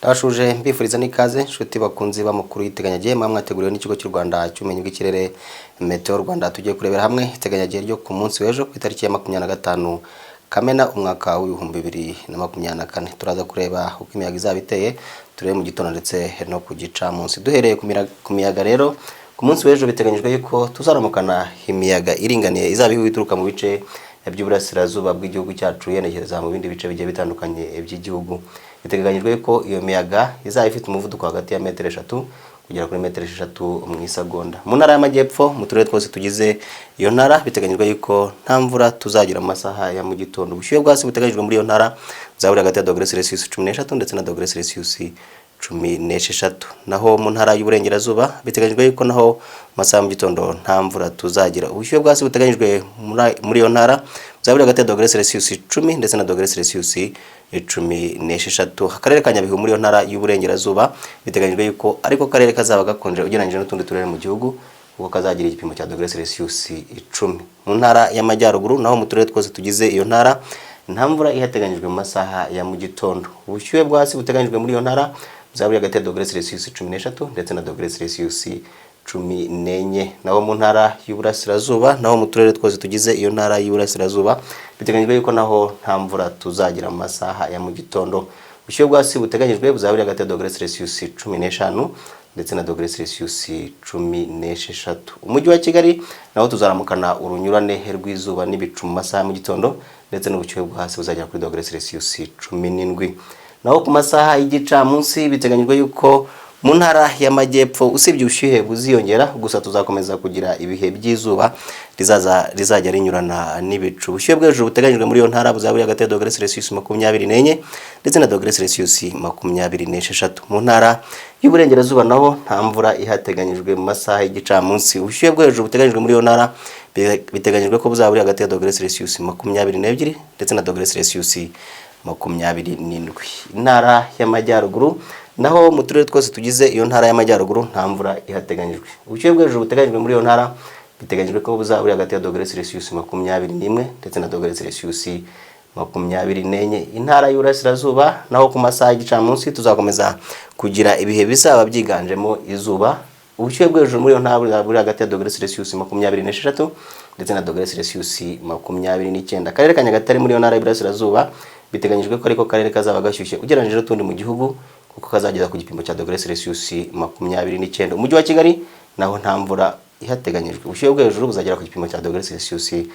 Ndabashuje mbifuriza n'ikaze nshuti bakunzi b'amakuru y'iteganyagihe mwateguriwe n'ikigo cy'u Rwanda cy'ubumenyi bw'ikirere Meteo Rwanda. Tugiye kurebera hamwe iteganyagihe ryo ku munsi w'ejo ku itariki ya 25 Kamena umwaka w'ibihumbi 2024. Turaza kureba uko imiyaga izaba iteye, turebe mu gitondo ndetse no ku gicamunsi. Duhereye ku miyaga rero, ku munsi w'ejo biteganyijwe yuko tuzaramukana imiyaga iringaniye izaba ituruka mu bice by'uburasirazuba bw'igihugu cyacu yenekereza mu bindi bice bigiye bitandukanye by'igihugu. Biteganyijwe ko iyo miyaga izaba ifite umuvuduko hagati ya metero 3 kugera kuri metero 6 mu isagonda. Mu ntara y'amajyepfo mu turere twose tugize iyo ntara biteganyijwe yuko nta mvura tuzagira mu masaha ya mu gitondo. Ubushyuhe bw'asi buteganyijwe muri iyo ntara buzabura hagati ya °C 13 ndetse na °C 16. Naho mu ntara y'uburengerazuba biteganyijwe yuko naho masaha mu gitondo nta mvura tuzagira. Ubushyuhe bw'asi buteganyijwe muri iyo ntara buzabura hagati ya C 10 ndetse na C 16. Akarere ka Nyabihu muri iyo ntara y'uburengerazuba biteganyijwe yuko ariko karere kazaba gakonje ugereranyije n'utundi turere mu gihugu kuko kazagira igipimo cya C 10. Mu ntara y'amajyaruguru naho mu turere twose tugize iyo ntara nta mvura ihateganyijwe mu masaha ya mu gitondo. Ubushyuhe bw'asi buteganyijwe muri iyo ntara buzabura hagati ya C 13 ndetse na C 14. Naho mu ntara y'uburasirazuba naho mu turere twose tugize iyo ntara y'uburasirazuba biteganyijwe yuko naho nta mvura tuzagira mu masaha ya mu gitondo. Ubushyuhe bw'asi buteganyijwe buzabura hagati ya C 15 ndetse na C 16. Umujyi wa Kigali naho tuzaramukana urunyurane rw'izuba n'ibicu mu masaha mu gitondo ndetse n'ubushyuhe bwo hasi buzagera kuri C 17. Naho ku masaha y'igicamunsi biteganyijwe yuko mu ntara y'amajyepfo usibye ubushyuhe buziyongera gusa tuzakomeza kugira ibihe by'izuba rizajya rinyurana n'ibicu. Ubushyuhe bw'ejo buteganyijwe muri iyo ntara buzabura hagati ya C 24 ndetse na C 26. Mu ntara y'uburengerazuba naho nta mvura ihateganyijwe mu masaha y'igicamunsi. Ubushyuhe bw'ejo buteganyijwe muri iyo ntara biteganyijwe ko buzabura hagati ya C 22 ndetse na C 27. Intara y'amajyaruguru naho mu turere twose tugize iyo ntara y'amajyaruguru nta mvura ihateganyijwe. Ubushyuhe bw'ejo buteganyijwe muri iyo ntara biteganyijwe ko buzabura hagati ya C 21 ndetse na C 24. Intara y'uburasirazuba naho ku masaha y'igicamunsi tuzakomeza kugira ibihe bizaba byiganjemo izuba. Ubushyuhe bw'ejo muri iyo ntara buzabura hagati ya C 26 ndetse na C 29. Akarere ka Nyagatare muri iyo ntara y'uburasirazuba biteganyijwe ko ariko karere kazaba gashyushye ugereranyije n'utundi mu gihugu kuko kazageza ku gipimo cya C 29. Umujyi wa Kigali naho nta mvura ihateganyijwe. Ubushyuhe bwo hejuru buzagera ku gipimo cya C 27.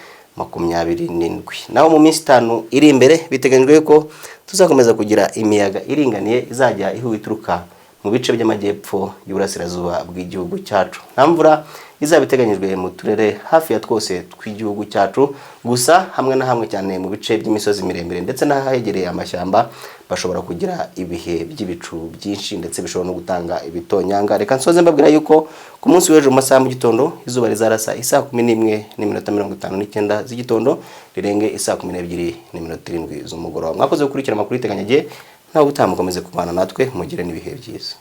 Naho mu minsi 5 iri imbere biteganyijwe ko tuzakomeza kugira imiyaga iringaniye izajya ituruka mu bice by'amajyepfo y'uburasirazuba bw'igihugu cyacu. Nta mvura izaba iteganyijwe mu turere hafi ya twose tw'igihugu cyacu gusa hamwe na hamwe cyane mu bice by'imisozi miremire ndetse n'ahegereye amashyamba bashobora kugira ibihe by'ibicu byinshi ndetse bishobora no gutanga ibitonyanga. Reka nsoze mbabwira yuko ku munsi w'ejo mu masaha mu gitondo izuba rizarasa isaa 11:59 z'igitondo rirenge isaa 12:07 z'umugoroba. Mwakoze gukurikira amakuru y'iteganyagihe naho gutamukomeze kubana natwe mugire n'ibihe byiza.